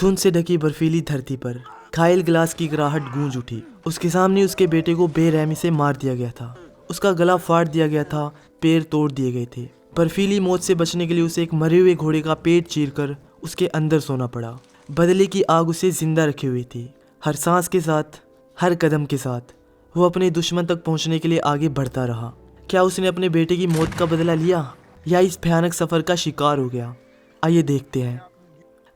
धुंध से ढकी बर्फीली धरती पर घायल ग्लास की गिराहट गूंज उठी। उसके सामने उसके बेटे को बेरहमी से मार दिया गया था। उसका गला फाड़ दिया गया था, पैर तोड़ दिए गए थे। बर्फीली मौत से बचने के लिए उसे एक मरे हुए घोड़े का पेट चीरकर उसके अंदर सोना पड़ा। बदले की आग उसे जिंदा रखी हुई थी। हर सांस के साथ, हर कदम के साथ वो अपने दुश्मन तक पहुंचने के लिए आगे बढ़ता रहा। क्या उसने अपने बेटे की मौत का बदला लिया या इस भयानक सफर का शिकार हो गया? आइए देखते हैं।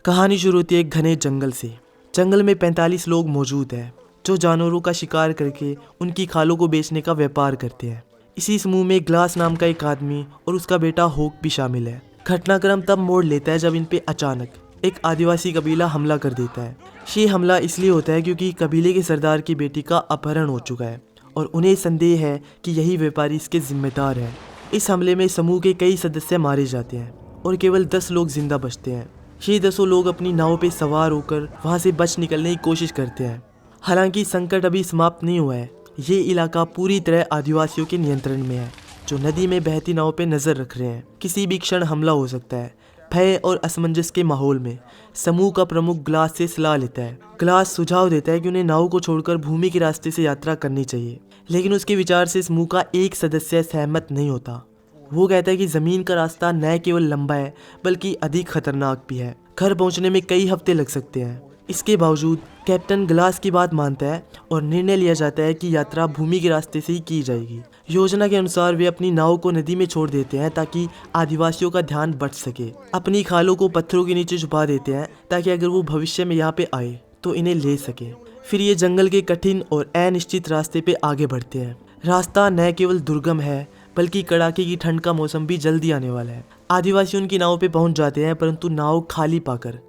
कहानी शुरू होती है एक घने जंगल से। जंगल में 45 लोग मौजूद हैं जो जानवरों का शिकार करके उनकी खालों को बेचने का व्यापार करते हैं। इसी समूह में ग्लास नाम का एक आदमी और उसका बेटा होक भी शामिल है। घटनाक्रम तब मोड़ लेता है जब इन पे अचानक एक आदिवासी कबीला हमला कर देता है। ये हमला इसलिए होता है क्योंकि कबीले के सरदार की बेटी का अपहरण हो चुका है और उन्हें संदेह है कि यही व्यापारी इसके जिम्मेदार है। इस हमले में समूह के कई सदस्य मारे जाते हैं और केवल 10 लोग जिंदा बचते हैं। ये 10 लोग अपनी नाव पे सवार होकर वहां से बच निकलने की कोशिश करते हैं। हालांकि संकट अभी समाप्त नहीं हुआ है। ये इलाका पूरी तरह आदिवासियों के नियंत्रण में है जो नदी में बहती नाव पे नजर रख रहे हैं। किसी भी क्षण हमला हो सकता है। भय और असमंजस के माहौल में समूह का प्रमुख ग्लास से सलाह लेता है। ग्लास सुझाव देता है कि उन्हें नाव को छोड़कर भूमि के रास्ते से यात्रा करनी चाहिए, लेकिन उसके विचार से समूह का एक सदस्य सहमत नहीं होता। वो कहता है कि जमीन का रास्ता न केवल लंबा है बल्कि अधिक खतरनाक भी है। घर पहुंचने में कई हफ्ते लग सकते हैं। इसके बावजूद कैप्टन ग्लास की बात मानता है और निर्णय लिया जाता है कि यात्रा भूमि के रास्ते से ही की जाएगी। योजना के अनुसार वे अपनी नाव को नदी में छोड़ देते हैं ताकि आदिवासियों का ध्यान बच सके। अपनी खालों को पत्थरों के नीचे छुपा देते हैं ताकि अगर वो भविष्य में यहाँ पे आए तो इन्हें ले सके। फिर ये जंगल के कठिन और अनिश्चित रास्ते पे आगे बढ़ते हैं। रास्ता न केवल दुर्गम है बल्कि कड़ाके की ठंड का मौसम भी जल्दी आने वाला है। आदिवासी उनकी नाव पे पहुंच जाते हैं, परंतु नाव खाली पाकर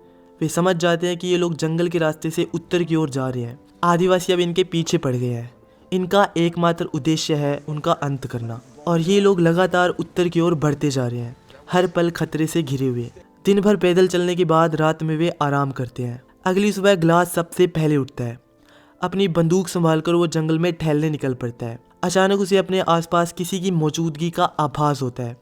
वे समझ जाते हैं कि ये लोग जंगल के रास्ते से उत्तर की ओर जा रहे हैं। आदिवासी अब इनके पीछे पड़ गए हैं। इनका एकमात्र उद्देश्य है उनका अंत करना और ये लोग लगातार उत्तर की ओर बढ़ते जा रहे हैं, हर पल खतरे से घिरे हुए। दिन भर पैदल चलने के बाद रात में वे आराम करते हैं। अगली सुबह ग्लास सबसे पहले उठता है। अपनी बंदूक संभालकर वो जंगल में टहलने निकल पड़ता है। अचानक उसे अपने आसपास किसी की मौजूदगी का आभास होता है।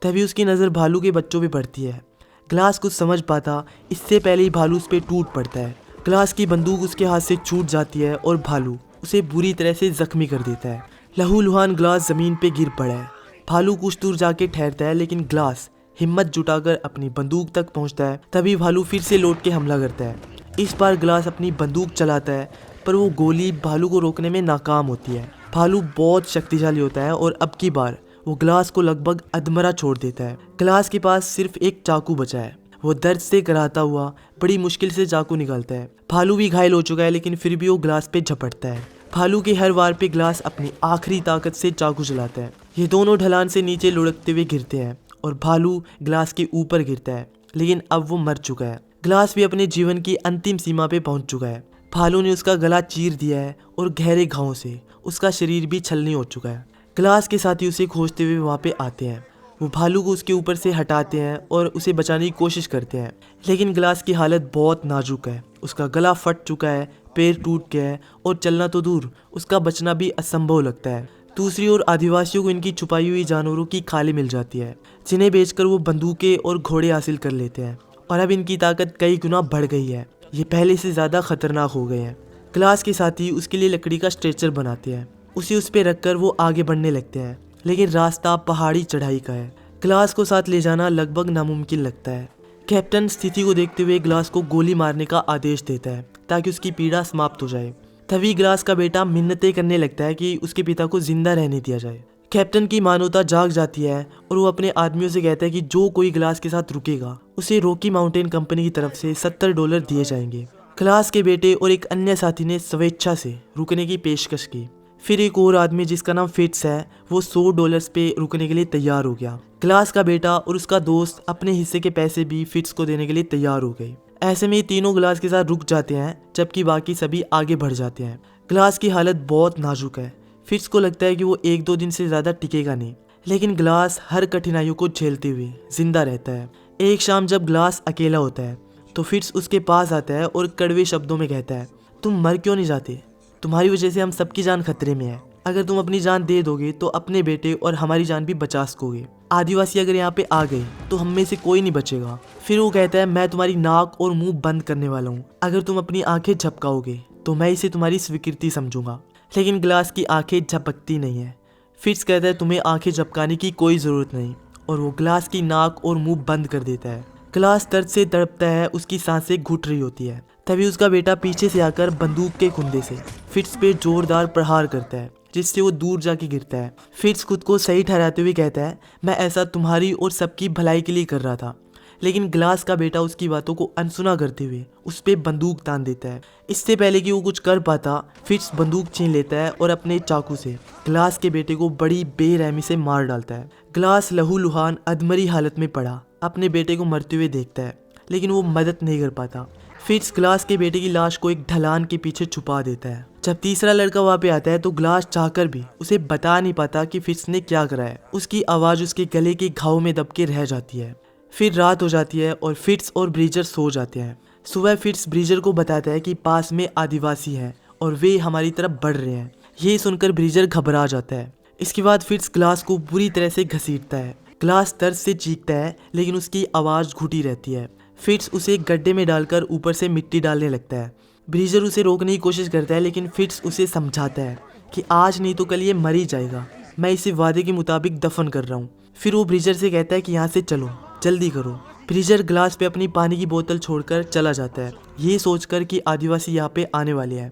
तभी उसकी नज़र भालू के बच्चों पे पड़ती है। ग्लास कुछ समझ पाता इससे पहले ही भालू उस पर टूट पड़ता है। ग्लास की बंदूक उसके हाथ से छूट जाती है और भालू उसे बुरी तरह से जख्मी कर देता है। लहूलुहान ग्लास ज़मीन पे गिर पड़ा है। भालू कुछ दूर जाके ठहरता है, लेकिन ग्लास हिम्मत जुटाकर अपनी बंदूक तक पहुंचता है। तभी भालू फिर से लौट के हमला करता है। इस बार ग्लास अपनी बंदूक चलाता है, पर वो गोली भालू को रोकने में नाकाम होती है। भालू बहुत शक्तिशाली होता है और अब की बार वो ग्लास को लगभग अधमरा छोड़ देता है। ग्लास के पास सिर्फ एक चाकू बचा है। वो दर्द से कराहता हुआ बड़ी मुश्किल से चाकू निकालता है। भालू भी घायल हो चुका है, लेकिन फिर भी वो ग्लास पे झपटता है। भालू के हर वार पे ग्लास अपनी आखिरी ताकत से चाकू चलाता है। ये दोनों ढलान से नीचे लुढ़कते हुए गिरते हैं और भालू ग्लास के ऊपर गिरता है, लेकिन अब वो मर चुका है। ग्लास भी अपने जीवन की अंतिम सीमा पे पहुंच चुका है। भालू ने उसका गला चीर दिया है और गहरे घावों से उसका शरीर भी छलनी हो चुका है। ग्लास के साथी उसे खोजते हुए वहाँ पे आते हैं। वो भालू को उसके ऊपर से हटाते हैं और उसे बचाने की कोशिश करते हैं, लेकिन ग्लास की हालत बहुत नाजुक है। उसका गला फट चुका है, पैर टूट गया है और चलना तो दूर, उसका बचना भी असंभव लगता है। दूसरी ओर आदिवासियों को इनकी छुपाई हुई जानवरों की खालें मिल जाती है, जिन्हें बेचकर वो बंदूकें और घोड़े हासिल कर लेते हैं और अब इनकी ताकत कई गुना बढ़ गई है। ये पहले से ज़्यादा खतरनाक हो गए हैं। ग्लास के साथी उसके लिए लकड़ी का स्ट्रेचर बनाते हैं। उसे उस पर रखकर वो आगे बढ़ने लगते हैं, लेकिन रास्ता पहाड़ी चढ़ाई का है। ग्लास को साथ ले जाना लगभग नामुमकिन लगता है। कैप्टन स्थिति को देखते हुए ग्लास को गोली मारने का आदेश देता है ताकि उसकी पीड़ा समाप्त हो जाए। तभी ग्लास का बेटा मिन्नतें करने लगता है कि उसके पिता को जिंदा रहने दिया जाए। कैप्टन की मानवता जाग जाती है और वो अपने आदमियों से कहता है कि जो कोई ग्लास के साथ रुकेगा उसे रॉकी माउंटेन कंपनी की तरफ से $70 दिए जाएंगे। ग्लास के बेटे और एक अन्य साथी ने स्वेच्छा से रुकने की पेशकश की। फिर एक और आदमी जिसका नाम फिट्स है, वो $100 पे रुकने के लिए तैयार हो गया। ग्लास का बेटा और उसका दोस्त अपने हिस्से के पैसे भी फिट्स को देने के लिए तैयार हो गए। ऐसे में तीनों ग्लास के साथ रुक जाते हैं, जबकि बाकी सभी आगे बढ़ जाते हैं। ग्लास की हालत बहुत नाजुक है। फिट्स को लगता है कि वो 1-2 दिन से ज़्यादा टिकेगा नहीं, लेकिन ग्लास हर कठिनाइयों को झेलते हुए जिंदा रहता है। एक शाम जब ग्लास अकेला होता है तो फिट्स उसके पास आता है और कड़वे शब्दों में कहता है, तुम मर क्यों नहीं जाते? तुम्हारी वजह से हम सबकी जान खतरे में है। अगर तुम अपनी जान दे दोगे तो अपने बेटे और हमारी जान भी बचा सकोगे। आदिवासी अगर यहाँ पे आ गए तो हम में से कोई नहीं बचेगा। फिर वो कहता है मैं तुम्हारी नाक और मुंह बंद करने वाला हूँ। अगर तुम अपनी आंखें झपकाओगे तो मैं इसे तुम्हारी स्वीकृति समझूंगा। लेकिन ग्लास की आंखें झपकती नहीं है। फिट्स कहता है तुम्हें आंखें झपकाने की कोई ज़रूरत नहीं, और वो ग्लास की नाक और मुंह बंद कर देता है। ग्लास दर्द से तड़पता है, उसकी सांसें घुट रही होती है। तभी उसका बेटा पीछे से आकर बंदूक के कुंदे से फिट्स पे जोरदार प्रहार करता है, जिससे वो दूर जाके गिरता है। फिट्स खुद को सही ठहराते हुए कहता है मैं ऐसा तुम्हारी और सबकी भलाई के लिए कर रहा था। लेकिन ग्लास का बेटा उसकी बातों को अनसुना करते हुए उस पर बंदूक तान देता है। इससे पहले कि वो कुछ कर पाता, फिट्स बंदूक छीन लेता है और अपने चाकू से ग्लास के बेटे को बड़ी बेरहमी से मार डालता है। ग्लास लहूलुहान अधमरी हालत में पड़ा अपने बेटे को मरते हुए देखता है, लेकिन वो मदद नहीं कर पाता। फिट्स ग्लास के बेटे की लाश को एक ढलान के पीछे छुपा देता है। जब तीसरा लड़का वहाँ पे आता है तो ग्लास चाहकर भी उसे बता नहीं पाता कि फिट्स ने क्या करा है। उसकी आवाज़ उसके गले के घाव में दब के रह जाती है। फिर रात हो जाती है और फिट्स और ब्रीजर सो जाते हैं। सुबह फिट्स ब्रीजर को बताता है कि पास में आदिवासी हैं और वे हमारी तरफ बढ़ रहे हैं। ये सुनकर ब्रीजर घबरा जाता है। इसके बाद फिट्स ग्लास को बुरी तरह से घसीटता है। ग्लास दर्द से चीखता है, लेकिन उसकी आवाज़ घुटी रहती है। फिट्स उसे एक गड्ढे में डालकर ऊपर से मिट्टी डालने लगता है। ब्रीजर उसे रोकने की कोशिश करता है, लेकिन फिट्स उसे समझाता है कि आज नहीं तो कल ये मर ही जाएगा। मैं इसे वादे के मुताबिक दफन कर रहा हूँ। फिर वो ब्रीजर से कहता है कि यहाँ से चलो, जल्दी करो। ब्रीजर ग्लास पे अपनी पानी की बोतल छोड़कर चला जाता है, ये सोचकर कि आदिवासी यहाँ पे आने वाले हैं।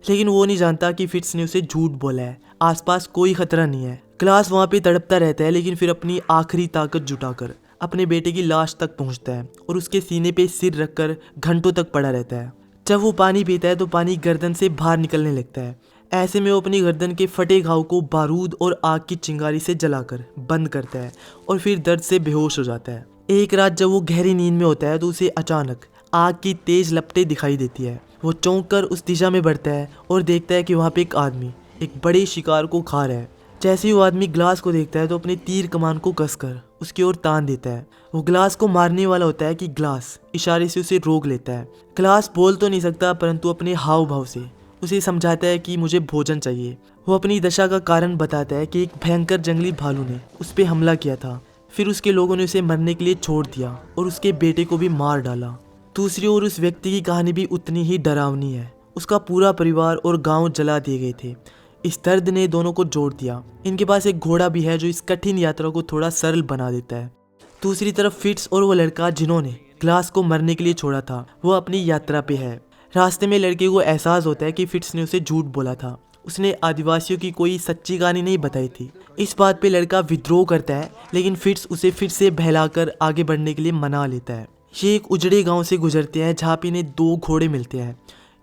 लेकिन वो नहीं जानता कि फिट्स ने उसे झूठ बोला है, आसपास कोई खतरा नहीं है। ग्लास वहाँ पे तड़पता रहता है, लेकिन फिर अपनी आखिरी ताकत जुटाकर अपने बेटे की लाश तक पहुँचता है और उसके सीने पे सिर रखकर घंटों तक पड़ा रहता है। जब वो पानी पीता है तो पानी गर्दन से बाहर निकलने लगता है। ऐसे में वो अपनी गर्दन के फटे घाव को बारूद और आग की चिंगारी से जलाकर बंद करता है और फिर दर्द से बेहोश हो जाता है। एक रात जब वो गहरी नींद में होता है तो उसे अचानक आग की तेज लपटें दिखाई देती है। वो चौंक कर उस दिशा में बढ़ता है और देखता है कि वहाँ पे एक आदमी एक बड़े शिकार को खा रहा है। जैसे ही वो आदमी ग्लास को देखता है तो अपने तीर कमान को कसकर उसकी ओर तान देता है। वो ग्लास को मारने वाला होता है कि ग्लास इशारे से उसे रोक लेता है। ग्लास बोल तो नहीं सकता, परंतु अपने हाव भाव से उसे समझाता है कि मुझे भोजन चाहिए। वो अपनी दशा का कारण बताता है कि एक भयंकर जंगली भालू ने उस पर हमला किया था। फिर उसके लोगों ने उसे मरने के लिए छोड़ दिया और उसके बेटे को भी मार डाला। दूसरी ओर उस व्यक्ति की कहानी भी उतनी ही डरावनी है। उसका पूरा परिवार और गांव जला दिए गए थे। इस दर्द ने दोनों को जोड़ दिया। इनके पास एक घोड़ा भी है जो इस कठिन यात्रा को थोड़ा सरल बना देता है। दूसरी तरफ फिट्स और वो लड़का जिन्होंने ग्लास को मरने के लिए छोड़ा था, वो अपनी यात्रा पे है। रास्ते में लड़के को एहसास होता है कि फिट्स ने उसे झूठ बोला था। उसने आदिवासियों की कोई सच्ची कहानी नहीं बताई थी। इस बात पे लड़का विद्रोह करता है, लेकिन फिट्स उसे फिर से बहलाकर आगे बढ़ने के लिए मना लेता है। ये एक उजड़े गांव से गुजरते हैं जहाँ पे इन्हें 2 घोड़े मिलते हैं।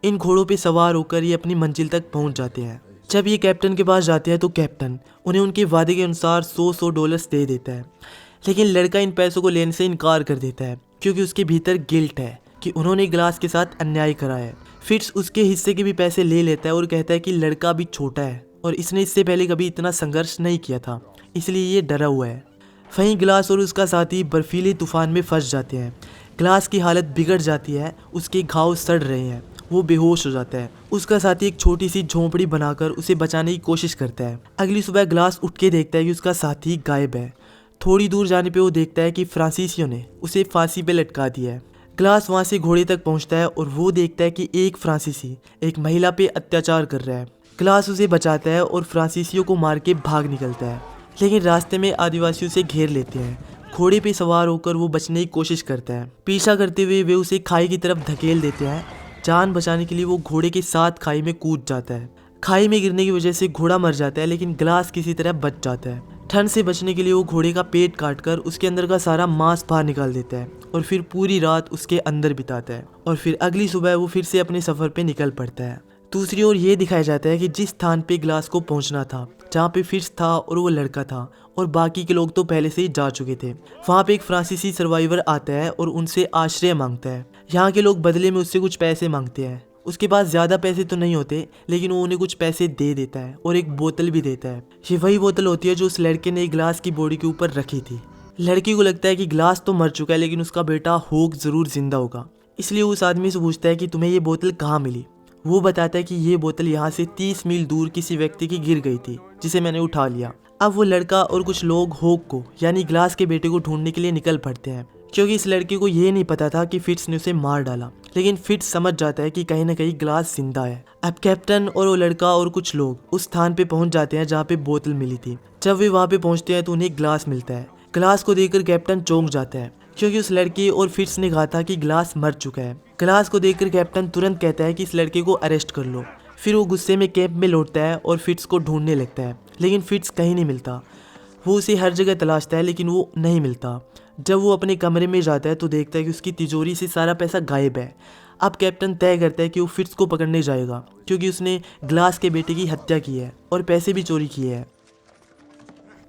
इन घोड़ों पे सवार होकर ये अपनी मंजिल तक पहुँच जाते हैं। जब ये कैप्टन के पास जाते हैं तो कैप्टन उन्हें उनके वादे के अनुसार $100 दे देता है। लेकिन लड़का इन पैसों को लेने से इनकार कर देता है, क्योंकि उसके भीतर गिल्ट है कि उन्होंने ग्लास के साथ अन्याय करा है। फिट्स उसके हिस्से के भी पैसे ले लेता है और कहता है कि लड़का भी छोटा है और इसने इससे पहले कभी इतना संघर्ष नहीं किया था, इसलिए ये डरा हुआ है। वहीं ग्लास और उसका साथी बर्फीले तूफान में फंस जाते हैं। ग्लास की हालत बिगड़ जाती है, उसके घाव सड़ रहे हैं, वो बेहोश हो जाता है। उसका साथी एक छोटी सी झोंपड़ी बनाकर उसे बचाने की कोशिश करता है। अगली सुबह ग्लास उठ के देखता है कि उसका साथी गायब है। थोड़ी दूर जाने पे वो देखता है कि फ्रांसीसियों ने उसे फांसी पे लटका दिया है। ग्लास वहाँ से घोड़े तक पहुँचता है और वो देखता है कि एक फ्रांसीसी एक महिला पे अत्याचार कर रहा है। ग्लास उसे बचाता है और फ्रांसीसियों को मार के भाग निकलता है, लेकिन रास्ते में आदिवासियों से घेर लेते हैं। घोड़े पे सवार होकर वो बचने की कोशिश करता है। पीछा करते हुए वे उसे खाई की तरफ धकेल देते हैं। जान बचाने के लिए वो घोड़े के साथ खाई में कूद जाता है। खाई में गिरने की वजह से घोड़ा मर जाता है, लेकिन ग्लास किसी तरह बच जाता है। ठंड से बचने के लिए वो घोड़े का पेट काटकर उसके अंदर का सारा मांस बाहर निकाल देता है और फिर पूरी रात उसके अंदर बिताता है और फिर अगली सुबह वो फिर से अपने सफर पे निकल पड़ता है। दूसरी ओर ये दिखाया जाता है कि जिस स्थान पे ग्लास को पहुंचना था, जहाँ पे फिट्स था और वो लड़का था और बाकी के लोग तो पहले से ही जा चुके थे, वहाँ पे एक फ्रांसीसी सर्वाइवर आता है और उनसे आश्रय मांगता है। यहाँ के लोग बदले में उससे कुछ पैसे मांगते हैं। उसके पास ज़्यादा पैसे तो नहीं होते, लेकिन वो उन्हें कुछ पैसे दे देता है और एक बोतल भी देता है। ये वही बोतल होती है जो उस लड़के ने ग्लास की बॉडी के ऊपर रखी थी। लड़की को लगता है कि ग्लास तो मर चुका है, लेकिन उसका बेटा होग ज़रूर जिंदा होगा। इसलिए उस आदमी से पूछता है कि तुम्हें ये बोतल कहाँ मिली। वो बताता है कि ये बोतल यहाँ से 30 मील दूर किसी व्यक्ति की गिर गई थी, जिसे मैंने उठा लिया। अब वो लड़का और कुछ लोग होक को यानी ग्लास के बेटे को ढूंढने के लिए निकल पड़ते हैं, क्योंकि इस लड़के को ये नहीं पता था कि फिट्स ने उसे मार डाला। लेकिन फिट्स समझ जाता है कि कहीं ना कहीं ग्लास जिंदा है। अब कैप्टन और वो लड़का और कुछ लोग उस स्थान पे पहुंच जाते हैं जहाँ पे बोतल मिली थी। जब वे वहाँ पे पहुंचते हैं तो उन्हें ग्लास मिलता है। ग्लास को देखकर कैप्टन चौंक जाता है, क्योंकि उस लड़की और फिट्स ने कहा था कि ग्लास मर चुका है। ग्लास को देखकर कैप्टन तुरंत कहता है कि इस लड़के को अरेस्ट कर लो। फिर वो गुस्से में कैंप में लौटता है और फिट्स को ढूंढने लगता है, लेकिन फिट्स कहीं नहीं मिलता। वो उसे हर जगह तलाशता है, लेकिन वो नहीं मिलता। जब वो अपने कमरे में जाता है तो देखता है कि उसकी तिजोरी से सारा पैसा गायब है। अब कैप्टन तय करता है कि वो फिट्स को पकड़ने जाएगा, क्योंकि उसने ग्लास के बेटे की हत्या की है और पैसे भी चोरी किए हैं।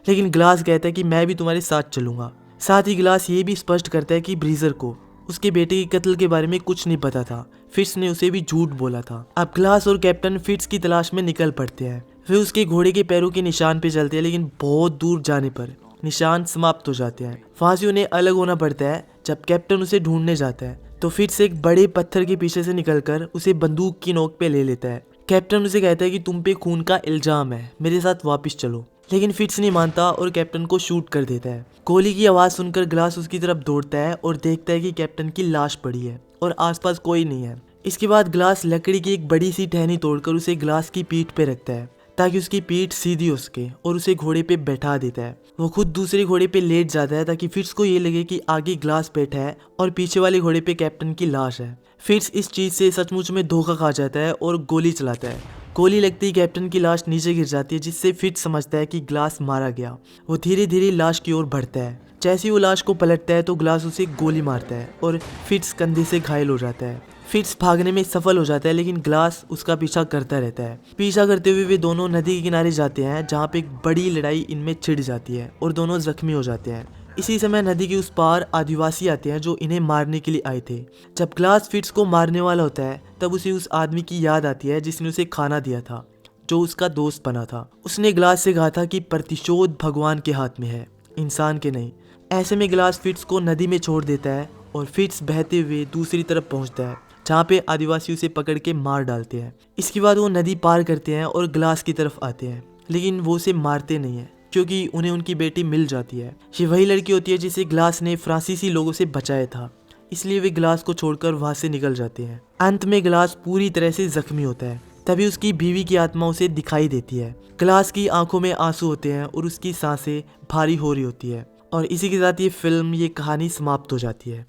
लेकिन ग्लास कहता है कि मैं भी तुम्हारे साथ चलूंगा। साथ ही ग्लास ये भी स्पष्ट करता है कि ब्रीजर को उसके बेटे के कत्ल के बारे में कुछ नहीं पता था। फिट्स ने उसे भी झूठ बोला था। अब ग्लास और कैप्टन फिट्स की तलाश में निकल पड़ते हैं। वे उसके घोड़े के पैरों के निशान पे चलते हैं, लेकिन बहुत दूर जाने पर निशान समाप्त हो जाते हैं। वहां से उन्हें अलग होना पड़ता है। जब कैप्टन उसे ढूंढने जाता है तो फिट्स एक बड़े पत्थर के पीछे से निकलकर उसे बंदूक की नोक पे ले लेता है। कैप्टन उसे कहता है कि तुम पे खून का इल्जाम है, मेरे साथ वापस चलो। लेकिन फिट्स नहीं मानता और कैप्टन को शूट कर देता है। गोली की आवाज सुनकर ग्लास उसकी तरफ दौड़ता है और देखता है कि कैप्टन की लाश पड़ी है और आसपास कोई नहीं है। इसके बाद ग्लास लकड़ी की एक बड़ी सी टहनी तोड़कर उसे ग्लास की पीठ पे रखता है, ताकि उसकी पीठ सीधी हो सके, और उसे घोड़े पे बैठा देता है। वो खुद दूसरे घोड़े पे लेट जाता है ताकि फिट्स को ये लगे कि आगे ग्लास बैठा है और पीछे वाले घोड़े पे कैप्टन की लाश है। फिट्स इस चीज से सचमुच में धोखा खा जाता है और गोली चलाता है। गोली लगती ही कैप्टन की लाश नीचे गिर जाती है, जिससे फिट्स समझता है कि ग्लास मारा गया। वो धीरे धीरे लाश की ओर बढ़ता है। जैसे ही वो लाश को पलटता है तो ग्लास उसे गोली मारता है और फिट्स कंधे से घायल हो जाता है। फिट्स भागने में सफल हो जाता है, लेकिन ग्लास उसका पीछा करता रहता है। पीछा करते हुए वे दोनों नदी के किनारे जाते हैं, जहाँ पे एक बड़ी लड़ाई इनमें छिड़ जाती है और दोनों जख्मी हो जाते हैं। इसी समय नदी के उस पार आदिवासी आते हैं जो इन्हें मारने के लिए आए थे। जब ग्लास फिट्स को मारने वाला होता है तब उसे उस आदमी की याद आती है जिसने उसे खाना दिया था, जो उसका दोस्त बना था। उसने ग्लास से कहा था कि प्रतिशोध भगवान के हाथ में है, इंसान के नहीं। ऐसे में ग्लास फिट्स को नदी में छोड़ देता है और फिट्स बहते हुए दूसरी तरफ पहुंचता है, जहाँ पे आदिवासी उसे पकड़ के मार डालते हैं। इसके बाद वो नदी पार करते हैं और ग्लास की तरफ आते हैं, लेकिन वो उसे मारते नहीं है, क्योंकि उन्हें उनकी बेटी मिल जाती है। ये वही लड़की होती है जिसे ग्लास ने फ्रांसीसी लोगों से बचाया था, इसलिए वे ग्लास को छोड़कर वहां से निकल जाते हैं। अंत में ग्लास पूरी तरह से जख्मी होता है। तभी उसकी बीवी की आत्मा उसे दिखाई देती है। ग्लास की आंखों में आंसू होते हैं और उसकी सांसें भारी हो रही होती है। और इसी के साथ ये फिल्म, ये कहानी समाप्त हो जाती है।